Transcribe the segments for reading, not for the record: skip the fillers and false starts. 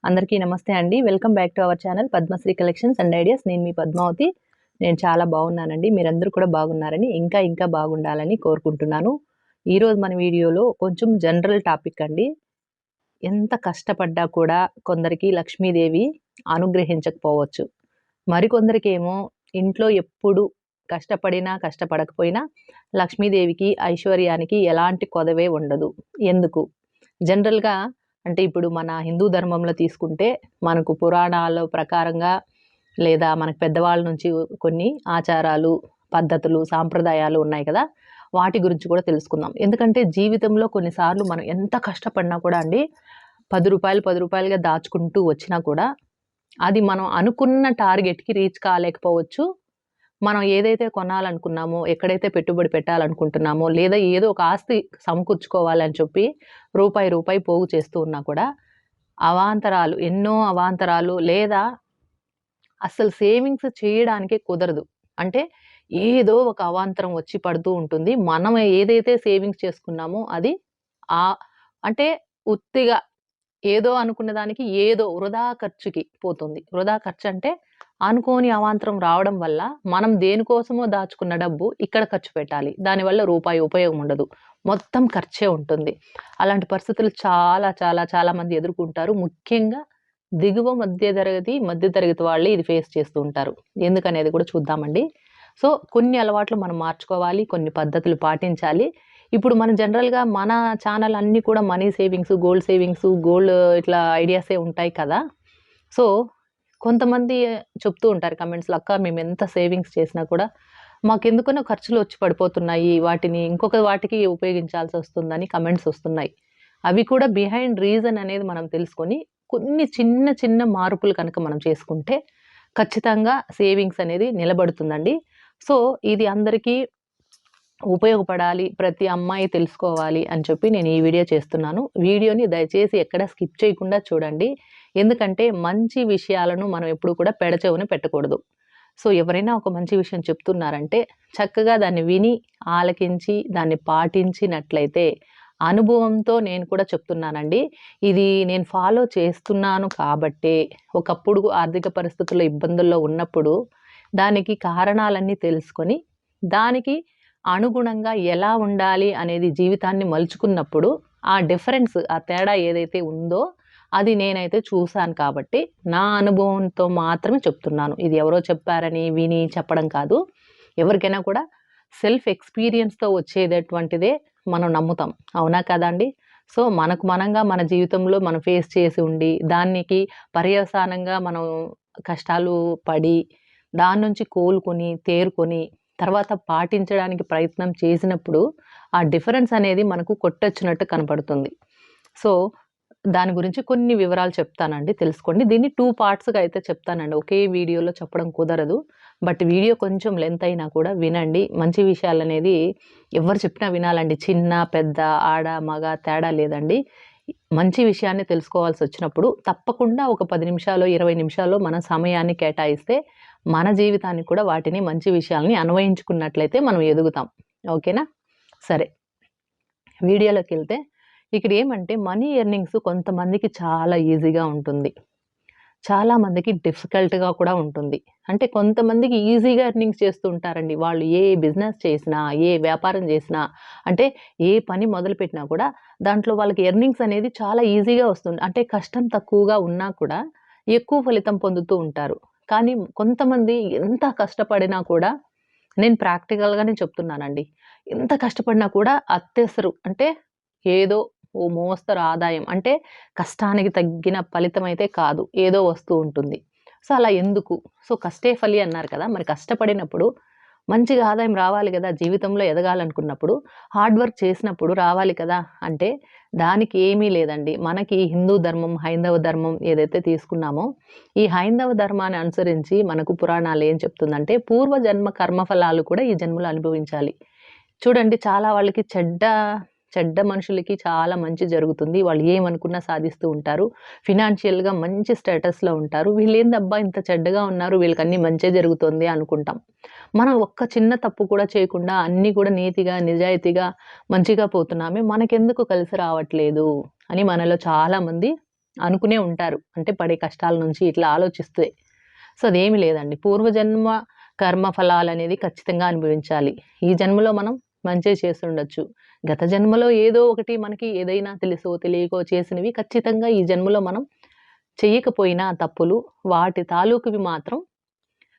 అందరికీ నమస్తే అండి. Welcome back to our channel Padmashree collections and ideas. నేను మీ పద్మావతి. నేను చాలా బాగున్నానండి. మీరందరూ కూడా బాగున్నారని, ఇంకా బాగుండాలని కోరుకుంటున్నాను. ఈరోజు మన వీడియోలో కొంచెం జనరల్ టాపిక్ అండి. ఎంత కష్టపడ్డా కూడా కొందరికి లక్ష్మీదేవి అనుగ్రహించకపోవచ్చు. మరికొందరికేమో ఇంట్లో ఎప్పుడు కష్టపడినా, కష్టపడకపోయినా లక్ష్మీదేవికి, ఐశ్వర్యానికి ఎలాంటి కొదవే ఉండదు. ఎందుకు? జనరల్‌గా అంటే ఇప్పుడు మన హిందూ ధర్మంలో తీసుకుంటే మనకు పురాణాల ప్రకారంగా లేదా మనకు పెద్దవాళ్ళ నుంచి కొన్ని ఆచారాలు, పద్ధతులు, సాంప్రదాయాలు ఉన్నాయి కదా! వాటి గురించి కూడా తెలుసుకుందాం. ఎందుకంటే జీవితంలో కొన్నిసార్లు మనం ఎంత కష్టపడినా కూడా అండి రూ. 10, రూ. 10గా దాచుకుంటూ వచ్చినా కూడా అది మనం అనుకున్న టార్గెట్‌కి రీచ్ కాలేకపోవచ్చు. మనం ఏదైతే కొనాలనుకున్నామో, ఎక్కడైతే పెట్టుబడి పెట్టాలనుకుంటున్నామో, లేదా ఏదో ఒక ఆస్తి సమకూర్చుకోవాలని చెప్పి రూపాయి పోగు చేస్తూ ఉన్నా కూడా అవాంతరాలు, ఎన్నో అవాంతరాలు లేదా అస్సలు సేవింగ్స్ చేయడానికే కుదరదు. అంటే ఏదో ఒక అవాంతరం వచ్చి పడుతూ ఉంటుంది. మనం ఏదైతే సేవింగ్స్ చేసుకున్నామో అది ఆహ్, అంటే ఉత్తిగా ఏదో అనుకున్న దానికి ఏదో వృధా ఖర్చుకి పోతుంది. వృధా ఖర్చంటే అనుకోని అవాంతరం రావడం వల్ల మనం దేనికోసమో దాచుకున్న డబ్బు ఇక్కడ ఖర్చు పెట్టాలి. దానివల్ల రూపాయి ఉపయోగం ఉండదు. మొత్తం ఖర్చే ఉంటుంది. అలాంటి పరిస్థితులు చాలా మంది ఎదుర్కొంటారు. ముఖ్యంగా దిగువ మధ్య తరగతి వాళ్ళే ఇది ఫేస్ చేస్తూ ఉంటారు. ఎందుకనేది కూడా చూద్దామండి. సో, కొన్ని అలవాట్లు మనం మార్చుకోవాలి. కొన్ని పద్ధతులు పాటించాలి. ఇప్పుడు మనం జనరల్‌గా మన ఛానల్ అన్నీ కూడా మనీ సేవింగ్స్, గోల్డ్ ఇట్లా ఐడియాసే ఉంటాయి కదా! సో, కొంతమంది చెప్తూ ఉంటారు కమెంట్స్‌లో, "అక్క మేమెంత సేవింగ్స్ చేసినా కూడా మాకెందుకనో ఖర్చులు వచ్చి పడిపోతున్నాయి. వాటిని ఇంకొక వాటికి ఉపయోగించాల్సొస్తుందని" కమెంట్స్ వస్తున్నాయి. అవి కూడా బిహైండ్ రీజన్ అనేది మనం తెలుసుకొని, కొన్ని చిన్న మార్పులు కనుక మనం చేసుకుంటే ఖచ్చితంగా సేవింగ్స్ అనేది నిలబడుతుందండి. సో, ఇది అందరికీ ఉపయోగపడాలి. ప్రతి అమ్మాయి తెలుసుకోవాలి అని చెప్పి నేను ఈ వీడియో చేస్తున్నాను. వీడియోని దయచేసి ఎక్కడ స్కిప్ చేయకుండా చూడండి. ఎందుకంటే మంచి విషయాలను మనం ఎప్పుడు కూడా పెడచెవిన పెట్టకూడదు. సో, ఎవరైనా ఒక మంచి విషయం చెప్తున్నారంటే చక్కగా దాన్ని విని, ఆలకించి, దాన్ని పాటించినట్లయితే అనుభవంతో నేను కూడా చెప్తున్నానండి. ఇది నేను ఫాలో చేస్తున్నాను కాబట్టే ఒకప్పుడు ఆర్థిక పరిస్థితుల్లో ఇబ్బందుల్లో ఉన్నప్పుడు దానికి కారణాలన్నీ తెలుసుకొని, దానికి అనుగుణంగా ఎలా ఉండాలి అనేది జీవితాన్ని మలుచుకున్నప్పుడు, ఆ తేడా ఏదైతే ఉందో, అది నేనైతే చూసాను కాబట్టి, నా అనుభవంతో మాత్రమే చెప్తున్నాను. ఇది ఎవరో చెప్పారని విని చెప్పడం కాదు. ఎవరికైనా కూడా సెల్ఫ్ ఎక్స్‌పీరియన్స్‌తో వచ్చేటటువంటిదే మనం నమ్ముతాం. అవునా కదా అండి? సో, మనకు మనంగా మన జీవితంలో మనం ఫేస్ చేసి ఉండి, దానికి పర్యవసానంగా మనం కష్టాలు పడి, దాని నుంచి కోలుకొని, తేరుకొని తర్వాత పాటించడానికి ప్రయత్నం చేసినప్పుడు, ఆ డిఫరెన్స్ అనేది మనకు కొట్టొచ్చినట్టు కనపడుతుంది. సో, దాని గురించి కొన్ని వివరాలు చెప్తానండి తెలుసుకోండి. దీన్ని 2 పార్ట్స్‌గా అయితే చెప్తానండి. ఒకే వీడియోలో చెప్పడం కుదరదు. బట్ వీడియో కొంచెం లెంత్ అయినా కూడా వినండి. మంచి విషయాలనేది ఎవరు చెప్పినా వినాలండి. చిన్న, పెద్ద, ఆడ, మగ తేడా లేదండి. మంచి విషయాన్ని తెలుసుకోవాల్సొచ్చినప్పుడు తప్పకుండా ఒక 10 నిమిషాలో, 20 నిమిషాలో మన సమయాన్ని కేటాయిస్తే మన జీవితానికి కూడా వాటిని మంచి విషయాల్ని అన్వయించుకున్నట్లయితే మనం ఎదుగుతాం. ఓకేనా? సరే. వీడియోలోకెళ్తే ఇక్కడ ఏమంటే మనీ ఎర్నింగ్స్ కొంతమందికి చాలా ఈజీగా ఉంటుంది. చాలా మందికి డిఫికల్ట్‌గా కూడా ఉంటుంది. అంటే కొంతమందికి ఈజీగా ఎర్నింగ్స్ చేస్తూ ఉంటారండి. వాళ్ళు ఏ బిజినెస్ చేసినా, ఏ వ్యాపారం చేసినా, అంటే ఏ పని మొదలుపెట్టినా కూడా దాంట్లో వాళ్ళకి ఎర్నింగ్స్ అనేది చాలా ఈజీగా వస్తుంది. అంటే కష్టం తక్కువగా ఉన్నా కూడా ఎక్కువ ఫలితం పొందుతూ ఉంటారు. కానీ కొంతమంది ఎంత కష్టపడినా కూడా నేను ప్రాక్టికల్‌గానే చెప్తున్నానండి. ఎంత కష్టపడినా కూడా అత్యవసరం అంటే ఏదో ఓ మోస్తరు ఆదాయం అంటే కష్టానికి తగ్గిన ఫలితమైతే కాదు. ఏదో వస్తూ ఉంటుంది. సో, అలా ఎందుకు? సో, కష్టే ఫలి అన్నారు కదా! మరి కష్టపడినప్పుడు మంచిగా ఆదాయం రావాలి గదా! జీవితంలో ఎదగాలనుకున్నప్పుడు హార్డ్ వర్క్ చేసినప్పుడు రావాలి కదా! అంటే దానికి ఏమీ లేదండి. మనకి హిందూ ధర్మం, హైందవ ధర్మం ఏదైతే తీసుకున్నామో, ఈ హైందవ ధర్మాన్ని అనుసరించి మనకు పురాణాలు ఏం చెప్తుందంటే పూర్వజన్మ కర్మఫలాలు కూడా ఈ జన్మలో అనుభవించాలి. చూడండి చాలా వాళ్ళకి చెడ్డ మనుషులకి చాలా మంచి జరుగుతుంది. వాళ్ళు ఏమనుకున్నా సాధిస్తూ ఉంటారు. ఫినాన్షియల్‌గా మంచి స్టేటస్‌లో ఉంటారు. వీళ్ళేందబ్బా ఇంత చెడ్డగా ఉన్నారు, వీళ్ళకన్నీ మంచే జరుగుతుంది అనుకుంటాం. మనం ఒక్క చిన్న తప్పు కూడా చేయకుండా అన్నీ కూడా నీతిగా, నిజాయితీగా, మంచిగా పోతున్నామే మనకెందుకు కలిసి రావట్లేదు అని మనలో చాలామంది అనుకునే ఉంటారు. అంటే పడే కష్టాల నుంచి ఇట్లా ఆలోచిస్తే. సో, అదేమీ లేదండి. పూర్వజన్మ కర్మ ఫలాలనేది ఖచ్చితంగా అనుభవించాలి. ఈ జన్మలో మనం మంచే చేసుండొచ్చు. గత జన్మలో ఏదో ఒకటి మనకి ఏదైనా తెలుసో, తెలియకో చేసినవి ఖచ్చితంగా ఈ జన్మలో మనం చెయ్యకపోయినా తప్పులు, వాటి తాలూకువి మాత్రం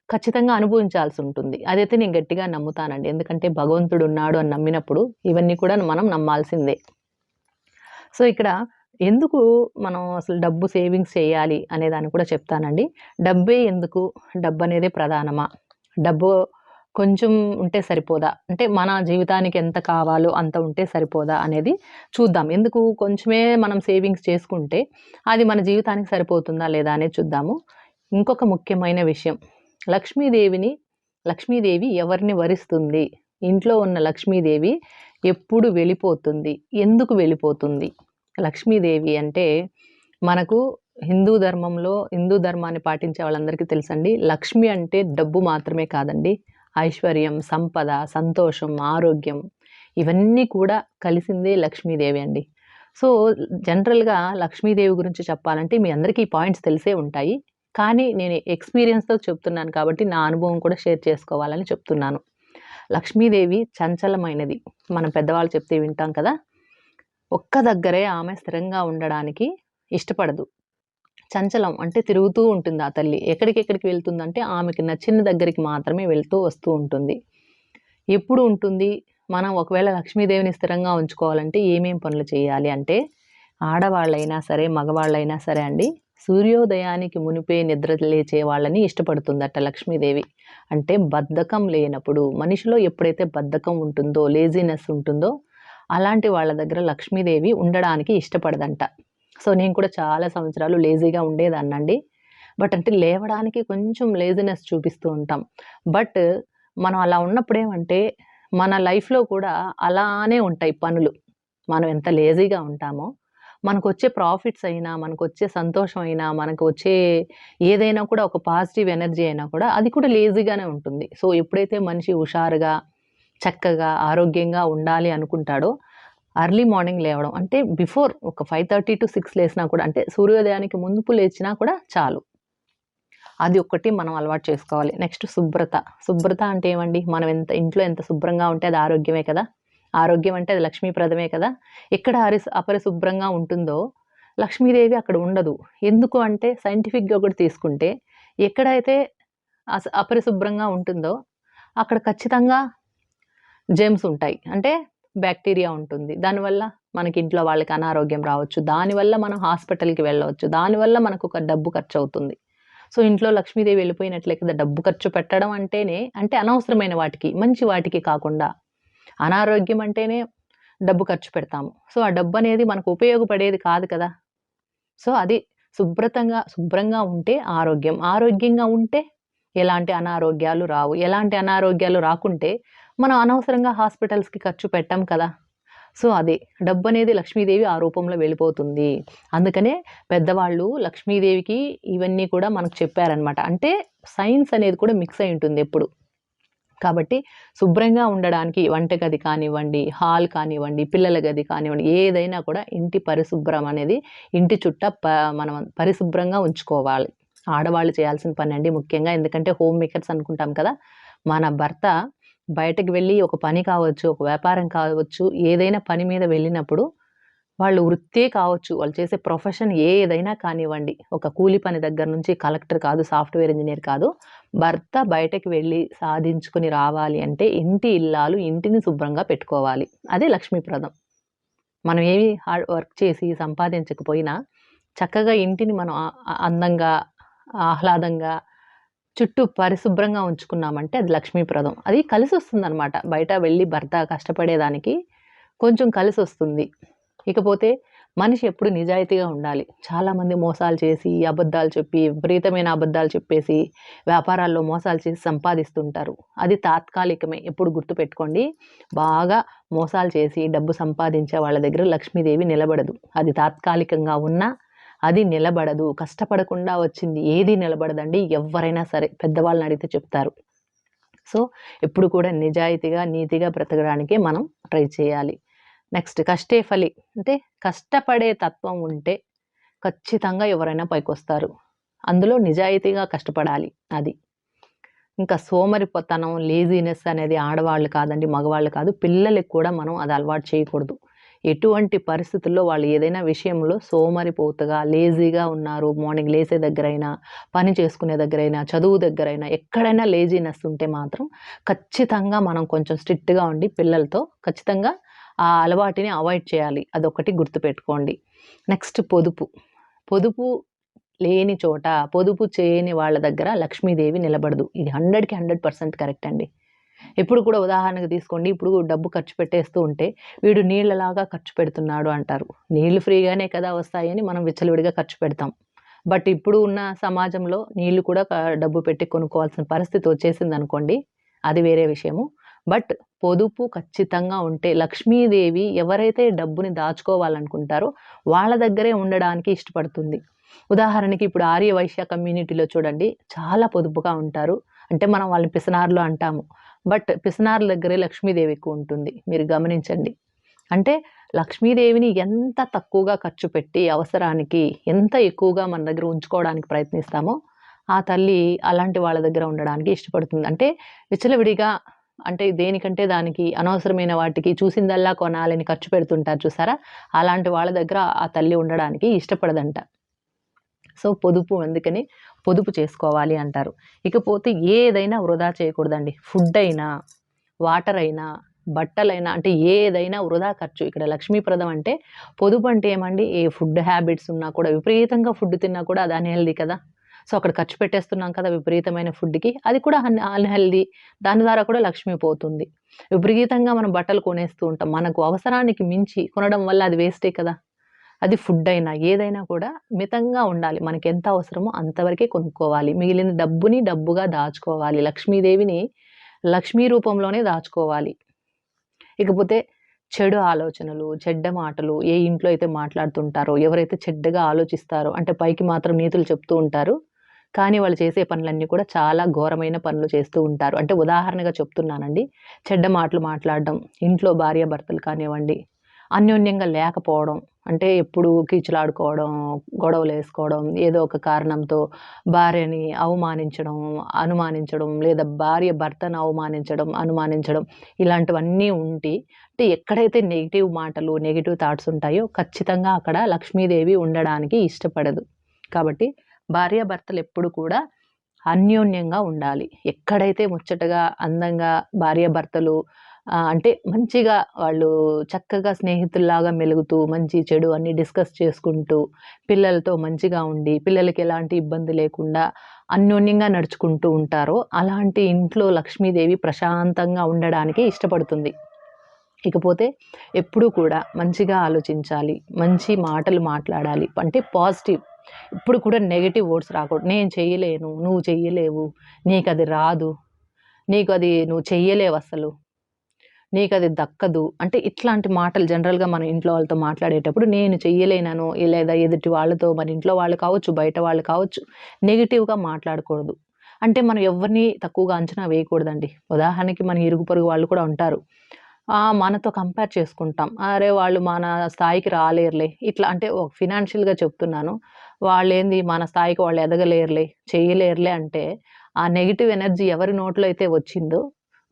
ఖచ్చితంగా అనుభవించాల్సుంటుంది. అదైతే నేను గట్టిగా నమ్ముతానండి. ఎందుకంటే భగవంతుడున్నాడు అని నమ్మినప్పుడు ఇవన్నీ కూడా మనం నమ్మాల్సిందే. సో, ఇక్కడ ఎందుకు మనం అసలు డబ్బు సేవింగ్స్ చేయాలి అనే దాన్ని కూడా చెప్తానండి. డబ్బే ఎందుకు? డబ్బనేదే ప్రధానమా? డబ్బు కొంచెం ఉంటే సరిపోదా? అంటే మన జీవితానికి ఎంత కావాలో అంత ఉంటే సరిపోదా అనేది చూద్దాం. ఎందుకు కొంచెమే మనం సేవింగ్స్ చేసుకుంటే అది మన జీవితానికి సరిపోతుందా లేదా అనేది చూద్దాము. ఇంకొక ముఖ్యమైన విషయం లక్ష్మీదేవి ఎవరిని వరిస్తుంది? ఇంట్లో ఉన్న లక్ష్మీదేవి ఎప్పుడు వెళ్ళిపోతుంది? ఎందుకు వెళ్ళిపోతుంది? లక్ష్మీదేవి అంటే మనకు హిందూ ధర్మాన్ని పాటించే వాళ్ళందరికీ తెలుసండి. లక్ష్మి అంటే డబ్బు మాత్రమే కాదండి. ఐశ్వర్యం, సంపద, సంతోషం, ఆరోగ్యం ఇవన్నీ కూడా కలిసిందే లక్ష్మీదేవి అండి. సో, జనరల్‌గా లక్ష్మీదేవి గురించి చెప్పాలంటే మీ అందరికీ ఈ పాయింట్స్ తెలిసే ఉంటాయి. కానీ నేను ఎక్స్‌పీరియన్స్‌తో చెప్తున్నాను కాబట్టి నా అనుభవం కూడా షేర్ చేసుకోవాలని చెప్తున్నాను. లక్ష్మీదేవి చంచలమైనది. మనం పెద్దవాళ్ళు చెప్తే వింటాం కదా! ఒక్క దగ్గరే ఆమె స్థిరంగా ఉండడానికి ఇష్టపడదు. చంచలం అంటే తిరుగుతూ ఉంటుంది ఆ తల్లి. ఎక్కడికెక్కడికి వెళ్తుందంటే ఆమెకి నచ్చిన దగ్గరికి మాత్రమే వెళ్తూ వస్తూ ఉంటుంది. ఎప్పుడు ఉంటుంది? మనం ఒకవేళ లక్ష్మీదేవిని స్థిరంగా ఉంచుకోవాలంటే ఏమేం పనులు చేయాలి అంటే, ఆడవాళ్ళైనా సరే, మగవాళ్ళైనా సరే అండి, సూర్యోదయానికి మునిపే నిద్ర లేచే వాళ్ళని ఇష్టపడుతుందట లక్ష్మీదేవి. అంటే బద్ధకం లేనప్పుడు, మనిషిలో ఎప్పుడైతే బద్ధకం ఉంటుందో, లేజీనెస్ ఉంటుందో, అలాంటి వాళ్ళ దగ్గర లక్ష్మీదేవి ఉండడానికి ఇష్టపడదంట. సో, నేను కూడా చాలా సంవత్సరాలు లేజీగా ఉండేదాన్నండి. బట్ అంటే లేవడానికి కొంచెం లేజీనెస్ చూపిస్తూ ఉంటాం. బట్ మనం అలా ఉన్నప్పుడేమంటే, మన లైఫ్‌లో కూడా అలానే ఉంటాయి పనులు. మనం ఎంత లేజీగా ఉంటామో, మనకొచ్చే ప్రాఫిట్స్ అయినా, మనకొచ్చే సంతోషం అయినా, మనకు వచ్చే ఏదైనా కూడా ఒక పాజిటివ్ ఎనర్జీ అయినా కూడా అది కూడా లేజీగానే ఉంటుంది. సో, ఎప్పుడైతే మనిషి హుషారుగా, చక్కగా, ఆరోగ్యంగా ఉండాలి అనుకుంటాడో, ఎర్లీ మార్నింగ్ లేవడం. అంటే బిఫోర్ ఒక 5:30-6 లేసినా కూడా అంటే సూర్యోదయానికి మునుపు లేచినా కూడా చాలు. అది ఒక్కటి మనం అలవాటు చేసుకోవాలి. నెక్స్ట్ శుభ్రత. శుభ్రత అంటే ఏమండి? మనం ఇంట్లో ఎంత శుభ్రంగా ఉంటే అది ఆరోగ్యమే కదా! ఆరోగ్యం అంటే అది లక్ష్మీప్రదమే కదా! ఎక్కడ అపరిశుభ్రంగా ఉంటుందో లక్ష్మీదేవి అక్కడ ఉండదు. ఎందుకు అంటే సైంటిఫిక్‌గా కూడా తీసుకుంటే ఎక్కడైతే అపరిశుభ్రంగా ఉంటుందో అక్కడ ఖచ్చితంగా జెర్మ్స్ ఉంటాయి. అంటే బాక్టీరియా ఉంటుంది. దానివల్ల మనకి ఇంట్లో వాళ్ళకి అనారోగ్యం రావచ్చు. దానివల్ల మనం హాస్పిటల్‌కి వెళ్ళవచ్చు. దానివల్ల మనకొక డబ్బు ఖర్చవుతుంది. సో, ఇంట్లో లక్ష్మీదేవి వెళ్ళిపోయినట్లే కదా! డబ్బు ఖర్చు పెట్టడం అంటేనే అంటే అనవసరమైన వాటికి, మంచి వాటికి కాకుండా అనారోగ్యం అంటేనే డబ్బు ఖర్చు పెడతాము. సో, ఆ డబ్బనేది మనకు ఉపయోగపడేది కాదు కదా! సో, అది శుభ్రంగా ఉంటే ఆరోగ్యం. ఆరోగ్యంగా ఉంటే ఎలాంటి అనారోగ్యాలు రావు. ఎలాంటి అనారోగ్యాలు రాకుంటే మనం అనవసరంగా హాస్పిటల్స్‌కి ఖర్చు పెట్టం కదా! సో, అదే డబ్బనేది లక్ష్మీదేవి ఆ రూపంలో వెళ్ళిపోతుంది. అందుకనే పెద్దవాళ్ళు లక్ష్మీదేవికి ఇవన్నీ కూడా మనకు చెప్పారనమాట. అంటే సైన్స్ అనేది కూడా మిక్స్ అయి ఉంటుంది ఎప్పుడు. కాబట్టి శుభ్రంగా ఉండడానికి వంటగది కానివ్వండి, హాల్ కానివ్వండి, పిల్లల గది కానివ్వండి, ఏదైనా కూడా ఇంటి పరిశుభ్రం అనేది ఇంటి చుట్ట మనం పరిశుభ్రంగా ఉంచుకోవాలి. ఆడవాళ్ళు చేయాల్సిన పనండి ముఖ్యంగా. ఎందుకంటే హోమ్ మేకర్స్ అనుకుంటాం కదా! మన భర్త బయటకి వెళ్ళి ఒక పని కావచ్చు, ఒక వ్యాపారం కావచ్చు, ఏదైనా పని మీద వెళ్ళినప్పుడు వాళ్ళు వృత్తే కావచ్చు, వాళ్ళు చేసే ప్రొఫెషన్ ఏదైనా కానివ్వండి. ఒక కూలి పని దగ్గర నుంచి కలెక్టర్ కాదు, సాఫ్ట్‌వేర్ ఇంజినీర్ కాదు. భర్త బయటకి వెళ్ళి సాధించుకొని రావాలి అంటే ఇంటి ఇల్లాలు ఇంటిని శుభ్రంగా పెట్టుకోవాలి. అదే లక్ష్మీప్రదం. మనం ఏమి హార్డ్ వర్క్ చేసి సంపాదించకపోయినా చక్కగా ఇంటిని మనం అందంగా, ఆహ్లాదంగా చుట్టూ పరిశుభ్రంగా ఉంచుకున్నామంటే అది లక్ష్మీప్రదం. అది కలిసొస్తుందనమాట. బయట వెళ్ళి భర్త కష్టపడేదానికి కొంచెం కలిసొస్తుంది. ఇకపోతే మనిషి ఎప్పుడు నిజాయితీగా ఉండాలి. చాలామంది మోసాలు చేసి, అబద్ధాలు చెప్పి, విపరీతమైన అబద్ధాలు చెప్పేసి, వ్యాపారాల్లో మోసాలు చేసి సంపాదిస్తుంటారు. అది తాత్కాలికమే. ఎప్పుడు గుర్తుపెట్టుకోండి. బాగా మోసాలు చేసి డబ్బు సంపాదించే వాళ్ళ దగ్గర లక్ష్మీదేవి నిలబడదు. అది తాత్కాలికంగా ఉన్నా అది నిలబడదు. కష్టపడకుండా వచ్చింది ఏది నిలబడదండి. ఎవ్వరైనా సరే పెద్దవాళ్ళని అడిగితే చెప్తారు. సో, ఎప్పుడు కూడా నిజాయితీగా, నీతిగా బ్రతకడానికే మనం ట్రై చేయాలి. నెక్స్ట్ కష్టే ఫలి. అంటే కష్టపడే తత్వం ఉంటే ఖచ్చితంగా ఎవరైనా పైకొస్తారు. అందులో నిజాయితీగా కష్టపడాలి అది. ఇంకా సోమరిపోతనం, లేజీనెస్ అనేది ఆడవాళ్ళు కాదండి, మగవాళ్ళు కాదు. పిల్లలకి కూడా మనం అది అలవాటు చేయకూడదు. ఎటువంటి పరిస్థితుల్లో వాళ్ళు ఏదైనా విషయంలో సోమరిపోతుగా, లేజీగా ఉన్నారు. మార్నింగ్ లేసే దగ్గరైనా, పని చేసుకునే దగ్గరైనా, చదువు దగ్గరైనా ఎక్కడైనా లేజీనెస్ ఉంటే మాత్రం ఖచ్చితంగా మనం కొంచెం స్ట్రిక్ట్‌గా ఉండి పిల్లలతో ఖచ్చితంగా ఆ అలవాటుని అవాయిడ్ చేయాలి. అదొక్కటి గుర్తుపెట్టుకోండి. నెక్స్ట్ పొదుపు. పొదుపు లేని చోట, పొదుపు చేయని వాళ్ళ దగ్గర లక్ష్మీదేవి నిలబడదు. ఇది 100కి 100% కరెక్ట్ అండి. ఎప్పుడు కూడా ఉదాహరణకు తీసుకోండి. ఇప్పుడు డబ్బు ఖర్చు పెట్టేస్తూ ఉంటే, వీడు నీళ్ళలాగా ఖర్చు పెడుతున్నాడు అంటారు. నీళ్ళు ఫ్రీగానే కదా వస్తాయని మనం విచ్చలవిడిగా ఖర్చు పెడతాం. బట్ ఇప్పుడు ఉన్న సమాజంలో నీళ్ళు కూడా డబ్బు పెట్టి కొనుక్కోవాల్సిన పరిస్థితి వచ్చేసిందనుకోండి. అది వేరే విషయము. బట్ పొదుపు ఖచ్చితంగా ఉంటే లక్ష్మీదేవి ఎవరైతే డబ్బుని దాచుకోవాలనుకుంటారో వాళ్ళ దగ్గరే ఉండడానికి ఇష్టపడుతుంది. ఉదాహరణకి ఇప్పుడు ఆర్య వైశ్య కమ్యూనిటీలో చూడండి చాలా పొదుపుగా ఉంటారు. అంటే మనం వాళ్ళని పిసినారులు అంటాము. బట్ పిసినారుల దగ్గరే లక్ష్మీదేవి ఎక్కువ ఉంటుంది. మీరు గమనించండి. అంటే లక్ష్మీదేవిని ఎంత తక్కువగా ఖర్చు పెట్టి అవసరానికి ఎంత ఎక్కువగా మన దగ్గర ఉంచుకోవడానికి ప్రయత్నిస్తామో, ఆ తల్లి అలాంటి వాళ్ళ దగ్గర ఉండడానికి ఇష్టపడుతుంది. అంటే విచ్చలవిడిగా అంటే దేనికంటే దానికి అనవసరమైన వాటికి చూసిందల్లా కొనాలని ఖర్చు పెడుతుంటారు చూసారా? అలాంటి వాళ్ళ దగ్గర ఆ తల్లి ఉండడానికి ఇష్టపడదంట. సో, పొదుపు అందుకని పొదుపు చేసుకోవాలి అంటారు. ఇకపోతే ఏదైనా వృధా చేయకూడదండి. ఫుడ్ అయినా, వాటర్ అయినా, బట్టలైనా అంటే ఏదైనా వృధా ఖర్చు. ఇక్కడ లక్ష్మీప్రదం అంటే పొదుపు అంటే ఏమండి? ఏ ఫుడ్ హ్యాబిట్స్ ఉన్నా కూడా విపరీతంగా ఫుడ్ తిన్నా కూడా అది అన్‌హెల్తీ కదా! సో, అక్కడ ఖర్చు పెట్టేస్తున్నాం కదా విపరీతమైన ఫుడ్‌కి. అది కూడా అన్‌హెల్తీ. దాని ద్వారా కూడా లక్ష్మి పోతుంది. విపరీతంగా మనం బట్టలు కొనేస్తూ ఉంటాం. మనకు అవసరానికి మించి కొనడం వల్ల అది వేస్టే కదా! అది ఫుడ్ అయినా, ఏదైనా కూడా మితంగా ఉండాలి. మనకెంత అవసరమో అంతవరకే కొనుక్కోవాలి. మిగిలిన డబ్బుని డబ్బుగా దాచుకోవాలి. లక్ష్మీదేవిని లక్ష్మీ రూపంలోనే దాచుకోవాలి. ఇకపోతే చెడు ఆలోచనలు, చెడ్డ మాటలు ఏ ఇంట్లో అయితే మాట్లాడుతుంటారో, ఎవరైతే చెడ్డగా ఆలోచిస్తారో అంటే పైకి మాత్రం నీతులు చెప్తూ ఉంటారు. కానీ వాళ్ళు చేసే పనులన్నీ కూడా చాలా ఘోరమైన పనులు చేస్తూ ఉంటారు. అంటే ఉదాహరణగా చెప్తున్నానండి. చెడ్డ మాటలు మాట్లాడడం, ఇంట్లో భార్యాభర్తలు కానివ్వండి, అన్యోన్యంగా లేకపోవడం. అంటే ఎప్పుడూ కీచులాడుకోవడం, గొడవలేసుకోవడం, ఏదో ఒక కారణంతో భార్యని అవమానించడం, అనుమానించడం, లేదా భార్య భర్తను అవమానించడం, అనుమానించడం ఇలాంటివన్నీ ఉండి అంటే ఎక్కడైతే నెగెటివ్ మాటలు, నెగెటివ్ థాట్స్ ఉంటాయో ఖచ్చితంగా అక్కడ లక్ష్మీదేవి ఉండడానికి ఇష్టపడదు. కాబట్టి భార్యాభర్తలు ఎప్పుడు కూడా అన్యోన్యంగా ఉండాలి. ఎక్కడైతే ముచ్చటగా, అందంగా భార్యాభర్తలు అంటే మంచిగా వాళ్ళు చక్కగా స్నేహితుల్లాగా మెలుగుతూ, మంచి, చెడు అన్నీ డిస్కస్ చేసుకుంటూ, పిల్లలతో మంచిగా ఉండి, పిల్లలకి ఎలాంటి ఇబ్బంది లేకుండా అన్యోన్యంగా నడుచుకుంటూ ఉంటారో, అలాంటి ఇంట్లో లక్ష్మీదేవి ప్రశాంతంగా ఉండడానికి ఇష్టపడుతుంది. ఇకపోతే ఎప్పుడూ కూడా మంచిగా ఆలోచించాలి. మంచి మాటలు మాట్లాడాలి. అంటే పాజిటివ్. ఎప్పుడు కూడా నెగెటివ్ వర్డ్స్ రాకూడదు. నేను చెయ్యలేను, నువ్వు చెయ్యలేవు, నీకది రాదు, నీకది నువ్వు చెయ్యలేవసలు, నీకది దక్కదు. అంటే ఇట్లాంటి మాటలు జనరల్‌గా మనం ఇంట్లో వాళ్ళతో మాట్లాడేటప్పుడు నేను చెయ్యలేననో, లేదా ఎదుటి వాళ్ళతో మన ఇంట్లో వాళ్ళు కావచ్చు, బయట వాళ్ళు కావచ్చు, నెగెటివ్‌గా మాట్లాడకూడదు. అంటే మనం ఎవ్వరిని తక్కువగా అంచనా వేయకూడదండి. ఉదాహరణకి మన ఇరుగు పొరుగు వాళ్ళు కూడా ఉంటారు. మనతో కంపేర్ చేసుకుంటాం. అరే! వాళ్ళు మన స్థాయికి రాలేరులే. ఇట్లా అంటే ఫినాన్షియల్‌గా చెప్తున్నాను. వాళ్ళేంది మన స్థాయికి వాళ్ళు ఎదగలేరులే, చేయలేరులే అంటే, ఆ నెగెటివ్ ఎనర్జీ ఎవరి నోట్లో అయితే వచ్చిందో,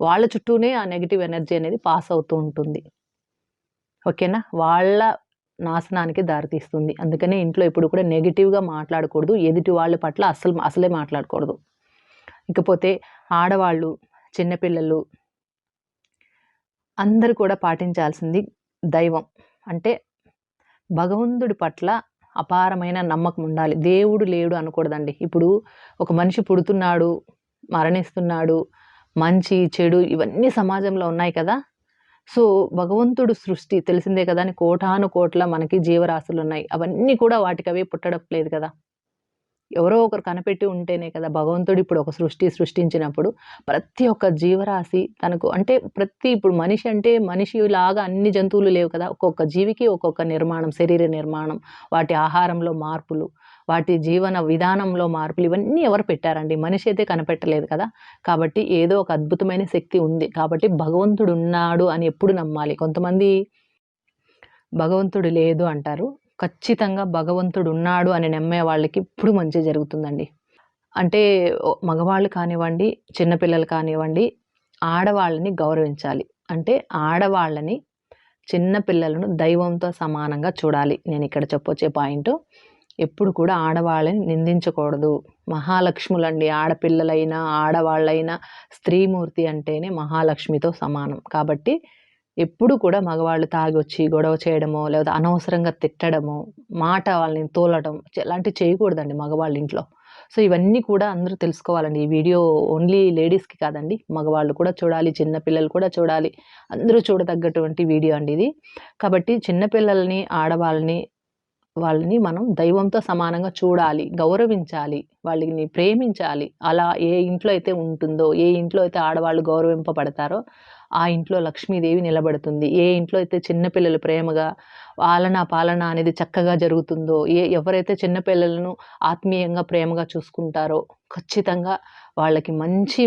వాళ్ళ చుట్టూనే ఆ నెగెటివ్ ఎనర్జీ అనేది పాస్ అవుతూ ఉంటుంది. ఓకేనా? వాళ్ళ నాశనానికి దారితీస్తుంది. అందుకనే ఇంట్లో ఎప్పుడు కూడా నెగెటివ్‌గా మాట్లాడకూడదు. ఎదుటి వాళ్ళ పట్ల అసలే మాట్లాడకూడదు. ఇకపోతే ఆడవాళ్ళు, చిన్న పిల్లలు అందరూ కూడా పాటించాల్సింది దైవం. అంటే భగవంతుడి పట్ల అపారమైన నమ్మకం ఉండాలి. దేవుడు లేడు అనకూడదండి. ఇప్పుడు ఒక మనిషి పుడుతున్నాడు, మరణిస్తున్నాడు, మంచి, చెడు ఇవన్నీ సమాజంలో ఉన్నాయి కదా! సో, భగవంతుడు సృష్టి తెలిసిందే కదా! కోటానుకోట్ల మనకి జీవరాశులున్నాయి. అవన్నీ కూడా వాటికవే పుట్టడం లేదు కదా! ఎవరో ఒకరు కనిపెట్టి ఉంటేనే కదా! భగవంతుడు ఇప్పుడు ఒక సృష్టించినప్పుడు ప్రతి ఒక్క జీవరాశి తనకు అంటే ఇప్పుడు మనిషి అంటే మనిషిలాగా అన్ని జంతువులు లేవు కదా! ఒక్కొక్క జీవికి ఒక్కొక్క నిర్మాణం, శరీర నిర్మాణం, వాటి ఆహారంలో మార్పులు, వాటి జీవన విధానంలో మార్పులు ఇవన్నీ ఎవరు పెట్టారండి? మనిషి అయితే కనిపెట్టలేదు కదా! కాబట్టి ఏదో ఒక అద్భుతమైన శక్తి ఉంది. కాబట్టి భగవంతుడున్నాడు అని ఎప్పుడు నమ్మాలి. కొంతమంది భగవంతుడు లేదు అంటారు. ఖచ్చితంగా భగవంతుడు ఉన్నాడు అని నమ్మే వాళ్ళకి ఇప్పుడు మంచి జరుగుతుందండి. అంటే మగవాళ్ళు కానివ్వండి, చిన్నపిల్లలు కానివ్వండి, ఆడవాళ్ళని గౌరవించాలి. అంటే ఆడవాళ్ళని, చిన్న పిల్లలను దైవంతో సమానంగా చూడాలి. నేనిక్కడ చెప్పొచ్చే పాయింటు. ఎప్పుడు కూడా ఆడవాళ్ళని నిందించకూడదు. మహాలక్ష్ములండి ఆడపిల్లలైనా, ఆడవాళ్ళైనా, స్త్రీమూర్తి అంటేనే మహాలక్ష్మితో సమానం. కాబట్టి ఎప్పుడు కూడా మగవాళ్ళు తాగొచ్చి గొడవ చేయడమో, లేదా అనవసరంగా తిట్టడమో, మాట వాళ్ళని తోలడం ఇలాంటివి చేయకూడదండి మగవాళ్ళ ఇంట్లో. సో, ఇవన్నీ కూడా అందరూ తెలుసుకోవాలండి. ఈ వీడియో ఓన్లీ లేడీస్‌కి కాదండి. మగవాళ్ళు కూడా చూడాలి, చిన్న పిల్లలు కూడా చూడాలి. అందరూ చూడదగ్గటువంటి వీడియో అండి ఇది. కాబట్టి చిన్న పిల్లల్ని, ఆడవాళ్ళని వాళ్ళని మనం దైవంతో సమానంగా చూడాలి, గౌరవించాలి, వాళ్ళని ప్రేమించాలి. అలా ఏ ఇంట్లో అయితే ఉంటుందో, ఏ ఇంట్లో అయితే ఆడవాళ్ళు గౌరవింపబడతారో, ఆ ఇంట్లో లక్ష్మీదేవి నిలబడుతుంది. ఏ ఇంట్లో అయితే చిన్న పిల్లలు ప్రేమగా ఆలనా, పాలన అనేది చక్కగా జరుగుతుందో, ఎవరైతే చిన్న పిల్లలను ఆత్మీయంగా, ప్రేమగా చూసుకుంటారో, ఖచ్చితంగా వాళ్ళకి మంచి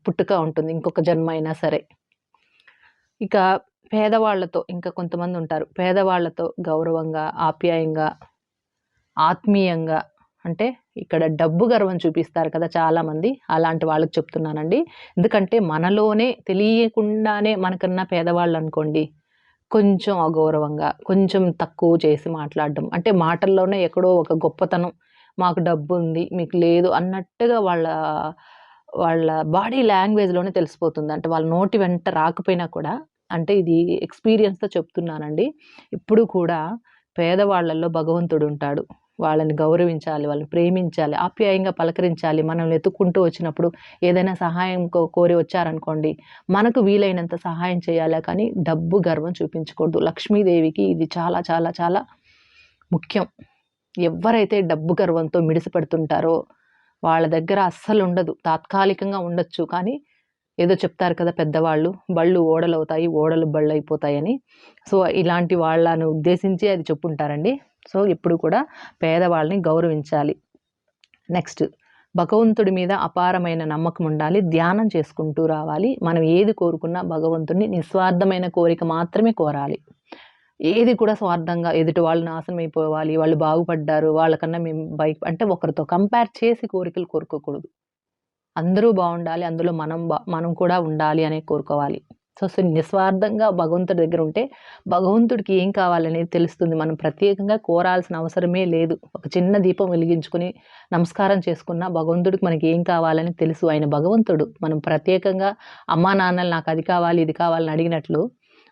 పుట్టుక ఉంటుంది. ఇంకొక జన్మ అయినా సరే. ఇక పేదవాళ్ళతో ఇంకా కొంతమందుంటారు. పేదవాళ్ళతో గౌరవంగా, ఆప్యాయంగా, ఆత్మీయంగా అంటే ఇక్కడ డబ్బు గర్వం చూపిస్తారు కదా చాలామంది. అలాంటి వాళ్ళకి చెప్తున్నానండి. ఎందుకంటే మనలోనే తెలియకుండానే మనకన్నా పేదవాళ్ళనుకోండి, కొంచెం అగౌరవంగా, కొంచెం తక్కువ చేసి మాట్లాడడం. అంటే మాటల్లోనే ఎక్కడో ఒక గొప్పతనం, మాకు డబ్బుంది, మీకు లేదు అన్నట్టుగా వాళ్ళ బాడీ లాంగ్వేజ్‌లోనే తెలిసిపోతుంది. అంటే వాళ్ళ నోటి వెంట రాకపోయినా కూడా అంటే ఇది ఎక్స్‌పీరియన్స్‌తో చెప్తున్నానండి. ఎప్పుడు కూడా పేదవాళ్ళలో భగవంతుడుంటాడు. వాళ్ళని గౌరవించాలి, వాళ్ళని ప్రేమించాలి, ఆప్యాయంగా పలకరించాలి. మనల్ని వెతుక్కుంటూ వచ్చినప్పుడు ఏదైనా సహాయం కోరి వచ్చారనుకోండి, మనకు వీలైనంత సహాయం చేయాలే కానీ డబ్బు గర్వం చూపించకూడదు. లక్ష్మీదేవికి ఇది చాలా చాలా చాలా ముఖ్యం. ఎవ్వరైతే డబ్బు గర్వంతో మిడిసిపడుతుంటారో వాళ్ళ దగ్గర అస్సలుండదు. తాత్కాలికంగా ఉండొచ్చు. కానీ ఏదో చెప్తారు కదా పెద్దవాళ్ళు, బళ్ళు ఓడలవుతాయి, ఓడలు బళ్ళయిపోతాయని. సో, ఇలాంటి వాళ్ళని ఉద్దేశించి అది చెప్పుంటారండి. సో, ఎప్పుడు కూడా పేదవాళ్ళని గౌరవించాలి. నెక్స్ట్ భగవంతుడి మీద అపారమైన నమ్మకం ఉండాలి. ధ్యానం చేసుకుంటూ రావాలి. మనం ఏది కోరుకున్నా భగవంతుడిని నిస్వార్థమైన కోరిక మాత్రమే కోరాలి. ఏది కూడా స్వార్థంగా ఎదుటి వాళ్ళు నాశనం అయిపోవాలి, వాళ్ళు బాగుపడ్డారు, వాళ్ళకన్నా మేము అంటే ఒకరితో కంపేర్ చేసి కోరికలు కోరుకోకూడదు. అందరూ బావుండాలి, అందులో మనం కూడా ఉండాలి అనే కోరుకోవాలి. సో, నిస్వార్థంగా భగవంతుడి దగ్గర ఉంటే, భగవంతుడికి ఏం కావాలనేది తెలుస్తుంది. మనం ప్రత్యేకంగా కోరాల్సిన అవసరమే లేదు. ఒక చిన్న దీపం వెలిగించుకొని, నమస్కారం చేసుకున్న భగవంతుడికి మనకి ఏం కావాలని తెలుసు. ఆయన భగవంతుడు. మనం ప్రత్యేకంగా అమ్మా, నాన్నలు నాకు అది కావాలి, ఇది కావాలని అడిగినట్లు,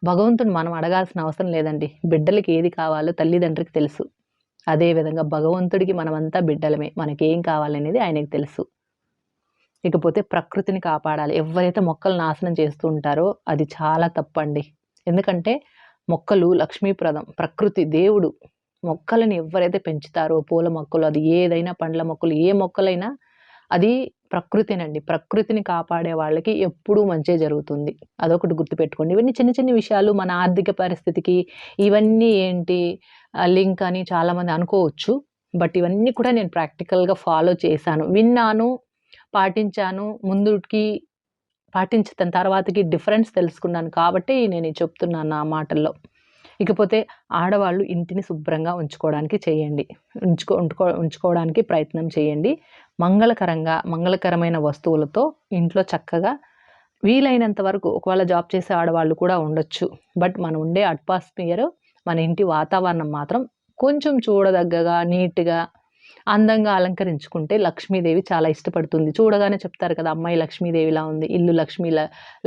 భగవంతుడిని మనం అడగాల్సిన అవసరం లేదండి. బిడ్డలకి ఏది కావాలో తల్లిదండ్రికి తెలుసు. అదే విధంగా భగవంతుడికి మనమంతా బిడ్డలమే. మనకేం కావాలనేది ఆయనకి తెలుసు. ఇకపోతే ప్రకృతిని కాపాడాలి. ఎవరైతే మొక్కలు నాశనం చేస్తూ ఉంటారో అది చాలా తప్పండి. ఎందుకంటే మొక్కలు లక్ష్మీప్రదం. ప్రకృతి దేవుడు. మొక్కలని ఎవ్వరైతే పెంచుతారో పూల మొక్కలు అది ఏదైనా పండ్ల మొక్కలు ఏ మొక్కలైనా అది ప్రకృతేనండి. ప్రకృతిని కాపాడే వాళ్ళకి ఎప్పుడూ మంచే జరుగుతుంది. అదొకటి గుర్తుపెట్టుకోండి. ఇవన్నీ చిన్న చిన్న విషయాలు మన ఆర్థిక పరిస్థితికి ఇవన్నీ ఏంటి లింక్ అని చాలామంది అనుకోవచ్చు. బట్ ఇవన్నీ కూడా నేను ప్రాక్టికల్‌గా ఫాలో చేశాను. విన్నాను, పాటించాను. ముందుకి పాటించిన తర్వాతకి డిఫరెన్స్ తెలుసుకున్నాను కాబట్టి నేను ఇది చెప్తున్నాను నా మాటల్లో. ఇకపోతే ఆడవాళ్ళు ఇంటిని శుభ్రంగా ఉంచుకోవడానికి చేయండి. ఉంచుకోవడానికి ప్రయత్నం చేయండి. మంగళకరమైన వస్తువులతో ఇంట్లో చక్కగా వీలైనంత వరకు ఒకవేళ జాబ్ చేసే ఆడవాళ్ళు కూడా ఉండొచ్చు. బట్ మనం ఉండే అట్మాస్ఫియర్ మన ఇంటి వాతావరణం మాత్రం కొంచెం చూడదగ్గగా, నీట్‌గా, అందంగా అలంకరించుకుంటే లక్ష్మీదేవి చాలా ఇష్టపడుతుంది. చూడగానే చెప్తారు కదా! అమ్మాయి లక్ష్మీదేవిలా ఉంది. ఇల్లు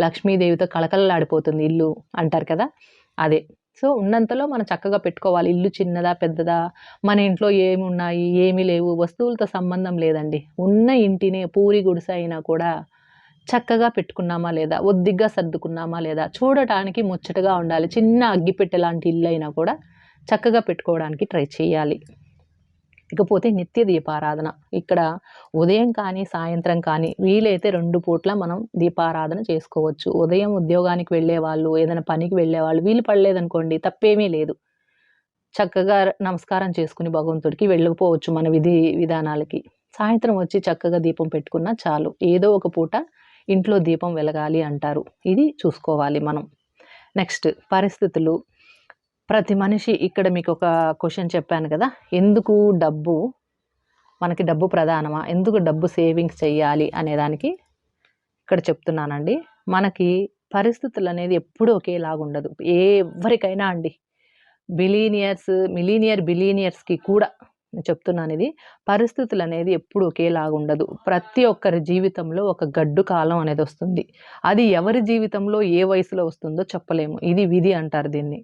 లక్ష్మీదేవితో కళకళలాడిపోతుంది ఇల్లు అంటారు కదా! అదే. సో, ఉన్నంతలో మనం చక్కగా పెట్టుకోవాలి. ఇల్లు చిన్నదా? పెద్దదా? మన ఇంట్లో ఏమున్నాయి? ఏమి లేవు? వస్తువులతో సంబంధం లేదండి. ఉన్న ఇంటిని పూరి గుడిసె అయినా కూడా చక్కగా పెట్టుకున్నామా లేదా? ఒద్దిగ్గా సర్దుకున్నామా లేదా? చూడటానికి ముచ్చటగా ఉండాలి. చిన్న అగ్గిపెట్టె లాంటి ఇల్లయినా కూడా చక్కగా పెట్టుకోవడానికి ట్రై చేయాలి. ఇకపోతే నిత్య దీపారాధన. ఇక్కడ ఉదయం కానీ, సాయంత్రం కానీ వీలైతే 2 పూట్ల మనం దీపారాధన చేసుకోవచ్చు. ఉదయం ఉద్యోగానికి వెళ్ళేవాళ్ళు, ఏదైనా పనికి వెళ్ళేవాళ్ళు వీలు పడలేదనుకోండి తప్పేమీ లేదు. చక్కగా నమస్కారం చేసుకొని భగవంతుడికి వెళ్ళిపోవచ్చు మన విధానాలకి. సాయంత్రం వచ్చి చక్కగా దీపం పెట్టుకున్నా చాలు. ఏదో ఒక పూట ఇంట్లో దీపం వెలగాలి అంటారు. ఇది చూసుకోవాలి మనం. నెక్స్ట్ పరిస్థితులు. ప్రతి మనిషి ఇక్కడ మీకు ఒక క్వశ్చన్ చెప్పాను కదా, ఎందుకు మనకి డబ్బు ప్రధానమా, ఎందుకు డబ్బు సేవింగ్స్ చెయ్యాలి అనేదానికి ఇక్కడ చెప్తున్నానండి. మనకి పరిస్థితులు అనేది ఎప్పుడూ ఒకేలాగా ఉండదు. ఎవరికైనా అండి, బిలీనియర్స్కి కూడా నేను చెప్తున్నాను ఇది. పరిస్థితులు అనేది ఎప్పుడు ఒకేలాగా ఉండదు. ప్రతి ఒక్కరి జీవితంలో ఒక గడ్డు కాలం అనేది వస్తుంది. అది ఎవరి జీవితంలో ఏ వయసులో వస్తుందో చెప్పలేము. ఇది విధి అంటారు దీన్ని.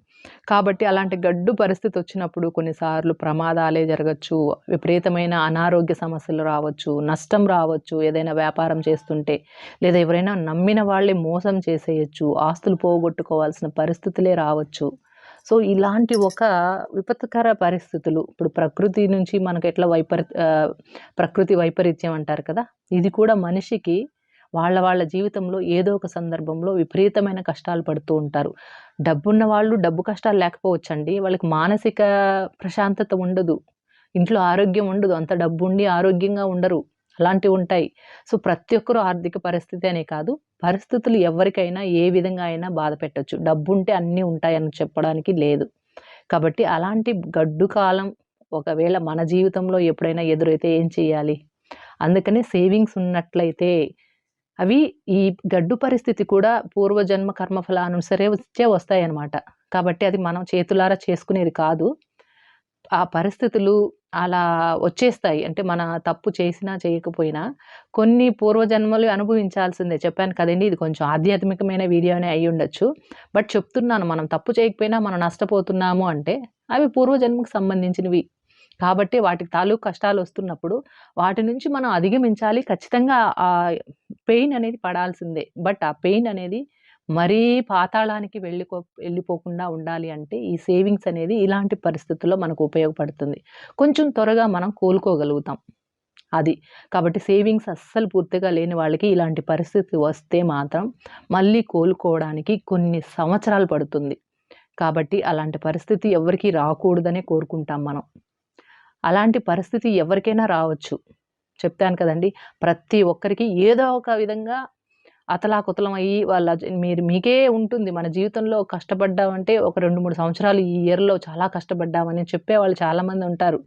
కాబట్టి అలాంటి గడ్డు పరిస్థితి వచ్చినప్పుడు కొన్నిసార్లు ప్రమాదాలే జరగచ్చు, విపరీతమైన అనారోగ్య సమస్యలు రావచ్చు, నష్టం రావచ్చు, ఏదైనా వ్యాపారం చేస్తుంటే, లేదా ఎవరైనా నమ్మిన వాళ్ళే మోసం చేసేయచ్చు, ఆస్తులు పోగొట్టుకోవాల్సిన పరిస్థితులే రావచ్చు. సో ఇలాంటి ఒక విపత్కర పరిస్థితులు, ఇప్పుడు ప్రకృతి నుంచి మనకు ఎట్లా ప్రకృతి వైపరీత్యం అంటారు కదా, ఇది కూడా మనిషికి వాళ్ళ జీవితంలో ఏదో ఒక సందర్భంలో విపరీతమైన కష్టాలు పడుతూ ఉంటారు. డబ్బున్న వాళ్ళు డబ్బు కష్టాలు లేకపోవచ్చండి, వాళ్ళకి మానసిక ప్రశాంతత ఉండదు, ఇంట్లో ఆరోగ్యం ఉండదు, అంత డబ్బు ఉండి ఆరోగ్యంగా ఉండరు, అలాంటివి ఉంటాయి. సో ప్రతి ఒక్కరూ ఆర్థిక పరిస్థితి అనే కాదు, పరిస్థితులు ఎవరికైనా ఏ విధంగా అయినా బాధ పెట్టచ్చు. డబ్బు ఉంటే అన్నీ ఉంటాయని చెప్పడానికి లేదు. కాబట్టి అలాంటి గడ్డు కాలం ఒకవేళ మన జీవితంలో ఎప్పుడైనా ఎదురైతే ఏం చేయాలి? అందుకనే సేవింగ్స్ ఉన్నట్లయితే అవి ఈ గడ్డు పరిస్థితి కూడా పూర్వజన్మ కర్మఫలానుసరించే వస్తాయన్నమాట. కాబట్టి అది మనం చేతులారా చేసుకునేది కాదు. ఆ పరిస్థితులు అలా వచ్చేస్తాయి. అంటే మన తప్పు చేసినా చేయకపోయినా కొన్ని పూర్వజన్మలు అనుభవించాల్సిందే. చెప్పాను కదండీ, ఇది కొంచెం ఆధ్యాత్మికమైన వీడియోనే అయ్యుండొచ్చు. బట్ చెప్తున్నాను, మనం తప్పు చేయకపోయినా మనం నష్టపోతున్నాము అంటే అవి పూర్వజన్మకు సంబంధించినవి. కాబట్టి వాటికి తాలూకు కష్టాలు వస్తున్నప్పుడు వాటి నుంచి మనం అధిగమించాలి. ఖచ్చితంగా ఆ పెయిన్ అనేది పడాల్సిందే. బట్ ఆ పెయిన్ అనేది మరీ పాతాళానికి వెళ్ళిపోకుండా ఉండాలి అంటే ఈ సేవింగ్స్ అనేది ఇలాంటి పరిస్థితుల్లో మనకు ఉపయోగపడుతుంది. కొంచెం త్వరగా మనం కోలుకోగలుగుతాం అది. కాబట్టి సేవింగ్స్ అస్సలు పూర్తిగా లేని వాళ్ళకి ఇలాంటి పరిస్థితి వస్తే మాత్రం మళ్ళీ కోలుకోవడానికి కొన్ని సంవత్సరాలు పడుతుంది. కాబట్టి అలాంటి పరిస్థితి ఎవరికీ రాకూడదనే కోరుకుంటాం మనం. అలాంటి పరిస్థితి ఎవరికైనా రావచ్చు. చెప్తాను కదండీ, ప్రతి ఒక్కరికి ఏదో ఒక విధంగా అతలాకుతలం అయ్యి మీకే ఉంటుంది. మన జీవితంలో కష్టపడ్డామంటే ఒక 2, 3 సంవత్సరాలు ఈ ఇయర్‌లో చాలా కష్టపడ్డామని చెప్పేవాళ్ళు చాలామంది ఉంటారు.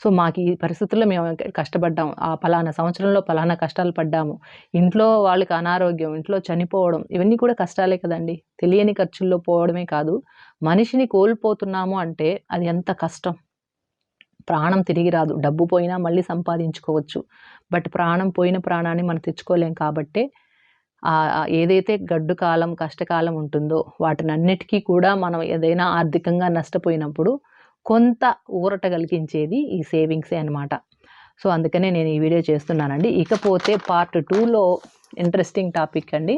సో మాకు ఈ పరిస్థితుల్లో మేము కష్టపడ్డాం, ఆ పలానా సంవత్సరంలో పలానా కష్టాలు పడ్డాము, ఇంట్లో వాళ్ళకి అనారోగ్యం, ఇంట్లో చనిపోవడం, ఇవన్నీ కూడా కష్టాలే కదండీ. తెలియని ఖర్చుల్లో పోవడమే కాదు, మనిషిని కోల్పోతున్నాము అంటే అది ఎంత కష్టం. ప్రాణం తిరిగి రాదు. డబ్బు పోయినా మళ్ళీ సంపాదించుకోవచ్చు. బట్ ప్రాణం పోయిన ప్రాణాన్ని మనం తెచ్చుకోలేం. కాబట్టే ఏదైతే గడ్డు కాలం, కష్టకాలం ఉంటుందో వాటినన్నిటికీ కూడా మనం ఏదైనా ఆర్థికంగా నష్టపోయినప్పుడు కొంత ఊరట కలిగించేది ఈ సేవింగ్సే అనమాట. సో అందుకనే నేను ఈ వీడియో చేస్తున్నానండి. ఇకపోతే పార్ట్ 2లో ఇంట్రెస్టింగ్ టాపిక్ అండి.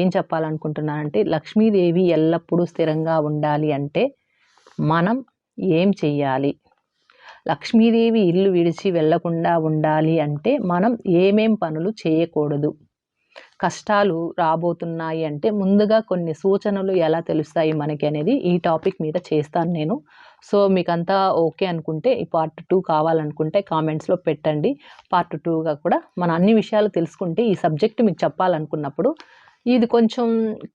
ఏం చెప్పాలనుకుంటున్నానంటే, లక్ష్మీదేవి ఎల్లప్పుడూ స్థిరంగా ఉండాలి అంటే మనం ఏం చెయ్యాలి? లక్ష్మీదేవి ఇల్లు విడిచి వెళ్లకుండా ఉండాలి అంటే మనం ఏమేం పనులు చేయకూడదు? కష్టాలు రాబోతున్నాయి అంటే ముందుగా కొన్ని సూచనలు ఎలా తెలుస్తాయి మనకి అనేది ఈ టాపిక్ మీద చేస్తాను నేను. సో మీకంతా ఓకే అనుకుంటే, ఈ పార్ట్ 2 కావాలనుకుంటే కామెంట్స్లో పెట్టండి. పార్ట్ 2గా కూడా మన అన్ని విషయాలు తెలుసుకుంటే, ఈ సబ్జెక్ట్ మీకు చెప్పాలనుకున్నప్పుడు ఇది కొంచెం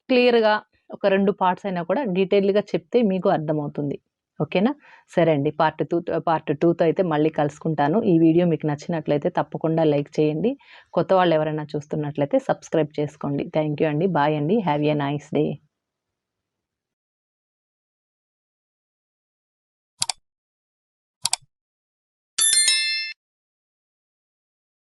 క్లియర్గా ఒక 2 పార్ట్స్ అయినా కూడా డీటెయిల్డ్గా చెప్తే మీకు అర్థమవుతుంది. ఓకేనా? సరే అండి, పార్ట్ 2తో అయితే మళ్ళీ కలుసుకుంటాను. ఈ వీడియో మీకు నచ్చినట్లయితే తప్పకుండా లైక్ చేయండి. కొత్త వాళ్ళు ఎవరైనా చూస్తున్నట్లయితే సబ్స్క్రైబ్ చేసుకోండి. థ్యాంక్ యూ అండి. బాయ్ అండి. Have a nice day.